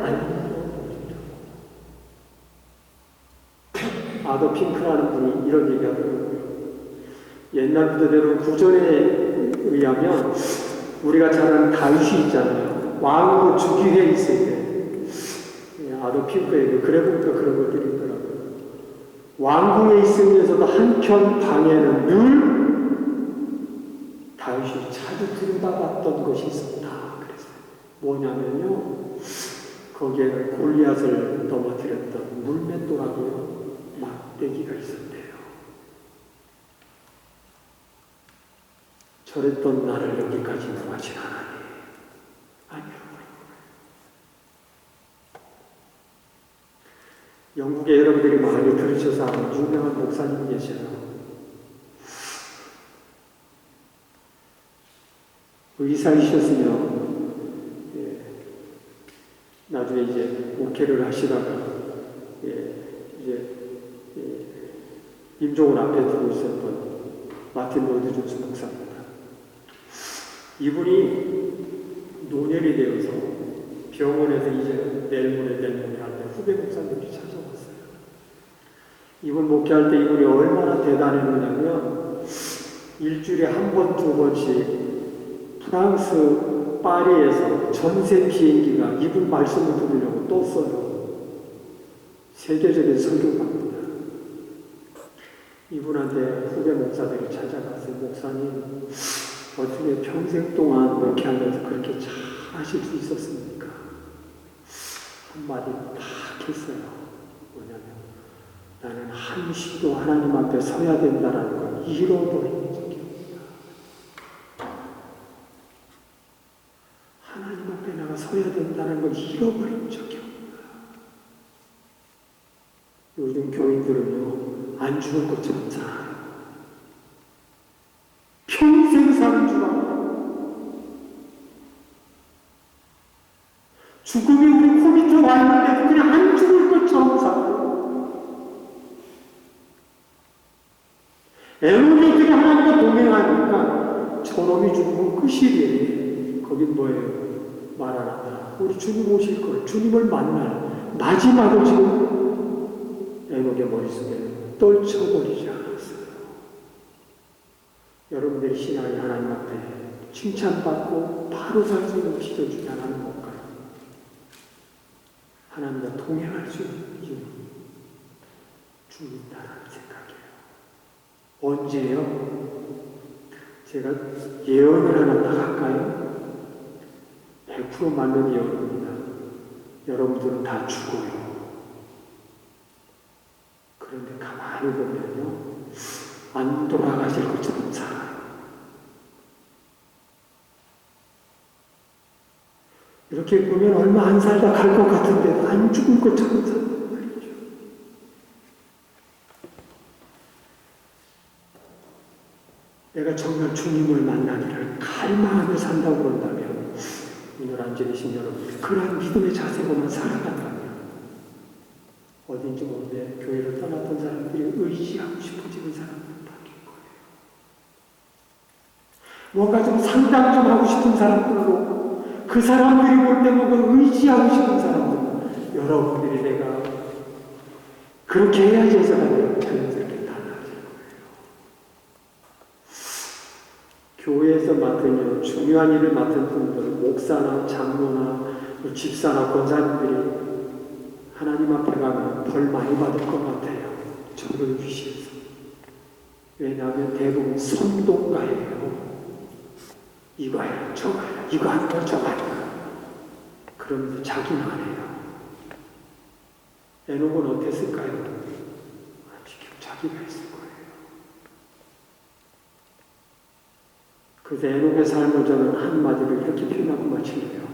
S1: 아니, 아더 핑크라는 분이 이런 얘기 하더라고요. 옛날 부대대로 구전에 의하면 우리가 잘 아는 다윗이 있잖아요. 왕으로 즉위해 있을 때 아더 핑크에게 그래 보니까 그런 것들이 있더라고요. 왕궁에 있으면서도 한편 방에는 늘 다윗이 자주 들여다봤던 것이 있었다. 그랬어요. 뭐냐면요. 거기에는 골리앗을 넘어뜨렸던 물맷돌하고요. 막대기가 있었대요. 저랬던 나를 여기까지 모아진 하나님. 아니요. 영국에 여러분들이 많이 들으셔서 아는 유명한 목사님 계셔요. 의사이셨으면 나중에 이제 목회를 하시다가 이제 임종을 앞에 두고 있었던 마틴 로이드 존스 목사입니다. 이분이 노년이 되어서 병원에서 이제 내일 모레 하는데 후배 목사님들이 찾아왔어요. 이분 목회할 때 이분이 얼마나 대단했느냐면 일주일에 한 번, 두 번씩 프랑스 파리에서 전세 비행기가 이분 말씀을 들으려고 떴어요. 세계적인 설교가입니다. 이분한테 후배 목사들이 찾아가서 목사님 어떻게 평생 동안 목회하면서 그렇게 잘 하실 수 있었습니까? 한마디 딱 했어요. 뭐냐면 나는 한시도 하나님 앞에 서야 된다는 걸 잃어버린 적입니다. 하나님 앞에 내가 서야 된다는 걸 잃어버린 적이 없다. 요즘 교인들은요 안 죽을 것처럼 살아요. 평생 사는 줄 알아요. 죽음이 우리 코 밑에 와 있는데 그냥 안 죽을 것처럼 살아요. 에녹이 어떻게 하나님과 동행하니까 저놈이 죽으면 끝이래. 거긴 뭐예요? 말하라. 우리 주님 오실 걸, 주님을 만날 마지막을 지금 에녹의 머릿속에 떨쳐버리지 않았어요. 여러분들의 신앙이 하나님 앞에 칭찬받고 바로 살 수 있는 기도 중에 하나는 뭘까요? 하나님과 동행할 수 있는 이유는 죽는다는 생각이에요. 언제요? 제가 예언을 하나 딱 할까요? 100% 맞는 예언입니다. 여러분들은 다 죽어요. 그런데 가만히 보면요, 안 돌아가실 것처럼 살아요. 이렇게 보면 얼마 안 살다 갈 것 같은데 안 죽을 것처럼 산단 말이죠. 내가 정말 주님을 만나기를 갈망하며 산다고 그런다면 오늘 앉아계신 여러분 그러한 믿음의 자세로만 살아간다면 어딘지 모르게 교회를 떠났던 사람들이 의지하고 싶어지는 사람들은 바뀔 거예요. 뭔가 좀 상담 좀 하고 싶은 사람들로 그 사람들이 볼 때 뭔가 의지하고 싶은 사람들 여러분들이 내가 그렇게 해야지 해서가 자연스럽게 달라질 거예요. 교회에서 맡은 중요한 일을 맡은 분들 목사나 장로나 집사나 권사님들이 하나님 앞에 가면 벌 많이 받을 것 같아요. 저를 위시해서. 왜냐하면 대부분 선동가예요. 이거 해라, 저거 해라, 이거 하는 거, 저거 하는 거. 그러면서 자기는 안 해요. 에녹은 어땠을까요? 지금 자기가 했을 거예요. 그래서 에녹의 삶을 저는 한마디로 이렇게 표현하고 마치려요.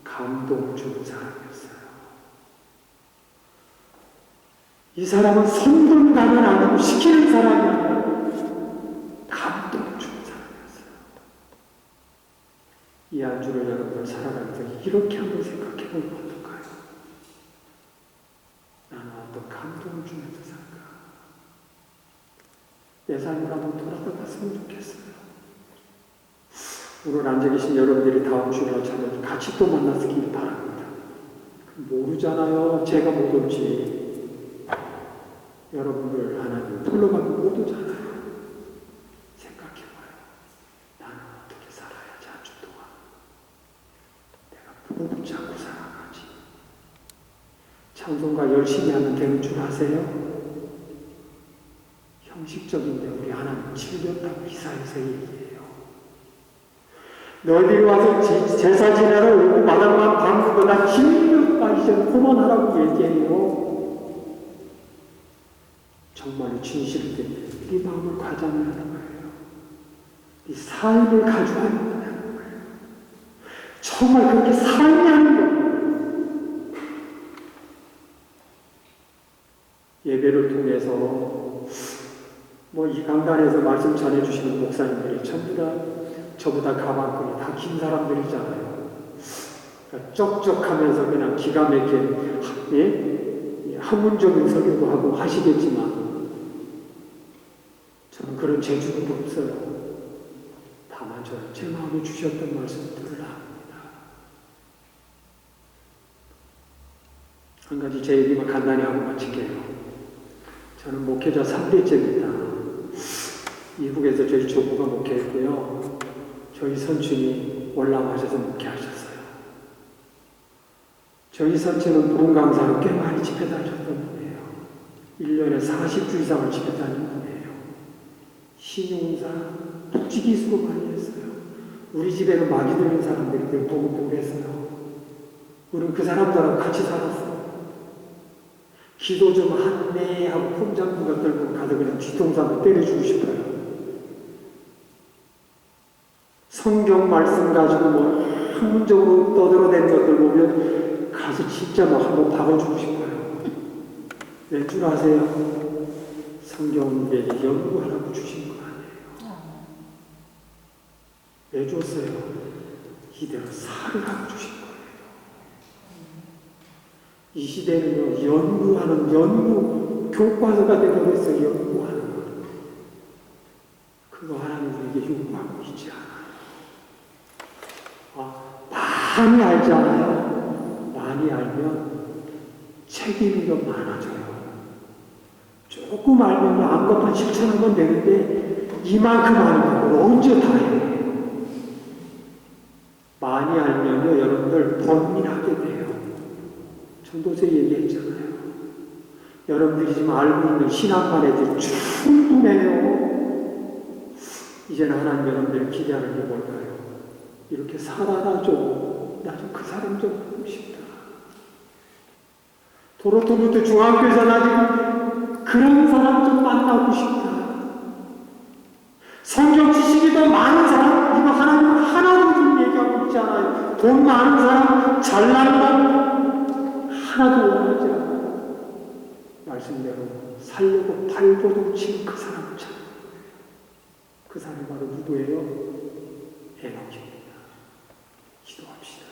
S1: 감동 주는 사람이었어요. 이 사람은 선동가는 아니고 시키는 사람이 아니라 감동 주는 사람이었어요. 이 안주를 여러분들 살아갈 때 이렇게 한번 생각해 보면 어떨까요? 나는 어떤 감동을 주면서 살까? 내 삶을 한번 돌아봤으면 좋겠어요. 오늘 앉아 계신 여러분들이 다음 주에 저는 같이 또 만났으길 바랍니다. 모르잖아요. 제가 못 올지. 여러분들 하나님 불러가면 못 오잖아요. 생각해봐요. 나는 어떻게 살아야지 한 주 동안 내가 붙잡고 살아가지. 찬송가 열심히 하면 되는 줄 아세요? 형식적인데 우리 하나님 질렸다고 이사야서 얘기해요. 너희들이 와서 제사 지내러 오고 마당만 방구보다 질렸다 이제는 그만하라고 얘기해요. 정말로 진실을 때 네 마음을 과장하는 거예요. 네 삶을 가져가는 거예요. 정말 그렇게 살려는 거예요. 예배를 통해서 뭐 이 강단에서 말씀 전해주시는 목사님들이 전부 다 저보다 가방끈이 다 긴 사람들이잖아요. 그러니까 쩍쩍하면서 그냥 기가 막히게 학문적인 설교도 하고 하시겠지만 그런 재주는 없어요. 다만 저는 제 마음에 주셨던 말씀들을 합니다. 한 가지 제 얘기만 간단히 하고 마칠게요. 저는 목회자 3대째입니다. 이북에서 저희 조부가 목회했고요. 저희 선친이 월남하셔서 목회하셨어요. 저희 선친은 부흥 강사로 꽤 많이 집회 다녔던 분이에요. 1년에 40주 이상을 집회 다니는 분이에요. 신용사, 묵직이 수고 많이 했어요. 우리 집에는 마귀 들린 사람들이 늘 보고 그랬어요. 우리는 그 사람들하고 같이 살았어요. 기도 좀 하네 하고 폼장부가 들고 가서 그냥 뒤통수 때려주고 싶어요. 성경 말씀 가지고 뭐 학문적으로 떠들어댄 것들 보면 가서 진짜 막 한번 박아주고 싶어요. 왜 줄 아세요? 성경은 내 연구하라고 주신 거 아니에요. 왜 줬어요? 이대로 살으라고 주신 거예요. 이 시대는요, 연구, 교과서가 되어버렸어요. 연구하는 거. 그거 하나님 우리에게 요구하고 있지 않아요. 많이 알지 않아요? 많이 알면 책임이 더 많아져요. 조금 알면 아무것도 실천하면 되는데 이만큼 아는 걸 언제 다 해요? 많이 알면요, 여러분들 번민하게 돼요. 전도서 얘기했잖아요. 여러분들이 지금 알고 있는 신앙만 해도 충분해요. 이제는 하나님 여러분들이 기대하는 게 뭘까요? 이렇게 살아라 좀. 나 좀 그 사람 좀 보고 싶다. 도로토부터 중학교에서 나 지금 그런 사람 좀 만나고 싶다. 성경 지식이 더 많은 사람, 이거 하나님 하나도 좀 얘기하고 있지 않아요. 돈 많은 사람, 잘난 사람, 하나도 원하지 않아요. 말씀대로 살려고 발버둥 치는 그 사람을 찾는 거예요. 그 사람이 바로 누구예요? 에녹입니다. 기도합시다.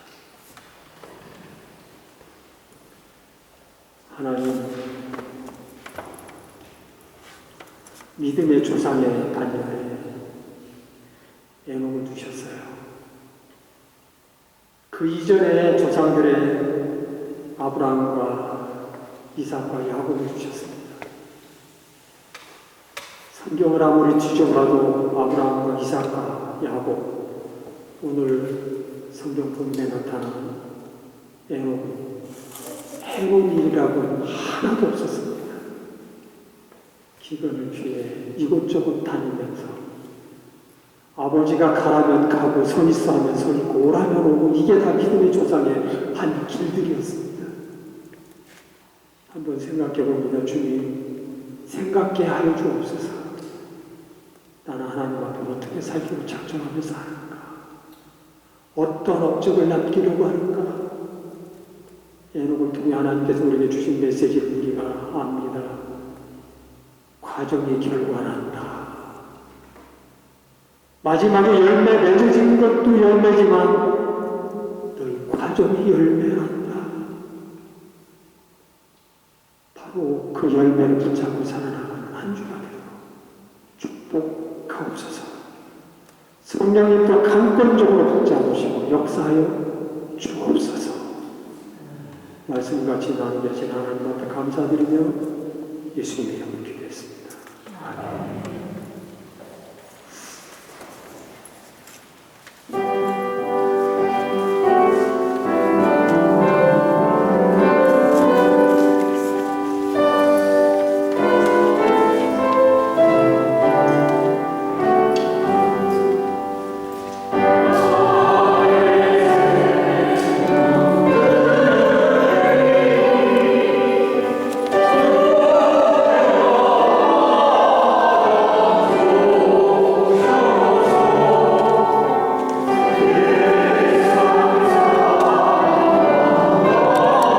S1: 하나님, 믿음의 조상의 단위에 에녹을 두셨어요. 그 이전에 조상들의 아브라함과 이삭과 야곱을 주셨습니다. 성경을 아무리 뒤져봐도 아브라함과 이삭과 야곱, 오늘 성경 본문에 나타나는 에녹은 해본 일이라고는 하나도 없었습니다. 기근을 피해 이곳저곳 다니면서 아버지가 가라면 가고 서 있어 하면 서 있고 오라면 오고 이게 다 믿음의 조상의 한 길들이었습니다. 한번 생각해 봅니다. 주님, 생각게 하여 주옵소서. 나는 하나님 앞에 어떻게 살기로 작정하면서 하는가? 어떤 업적을 남기려고 하는가? 에녹을 통해 하나님께서 우리에게 주신 메시지를 우리가 압니다. 과정의 결과란다. 마지막에 열매 맺어진 것도 열매지만 너희 과정이 열매란다. 바로 그 열매를 붙잡고 살아나가는 한 주가 되도록 축복하옵소서. 성령님도 강권적으로 붙잡으시고 역사하여 주옵소서. 말씀같이 나누게 하신 하나님 앞에 감사드리며 예수님의 이름으로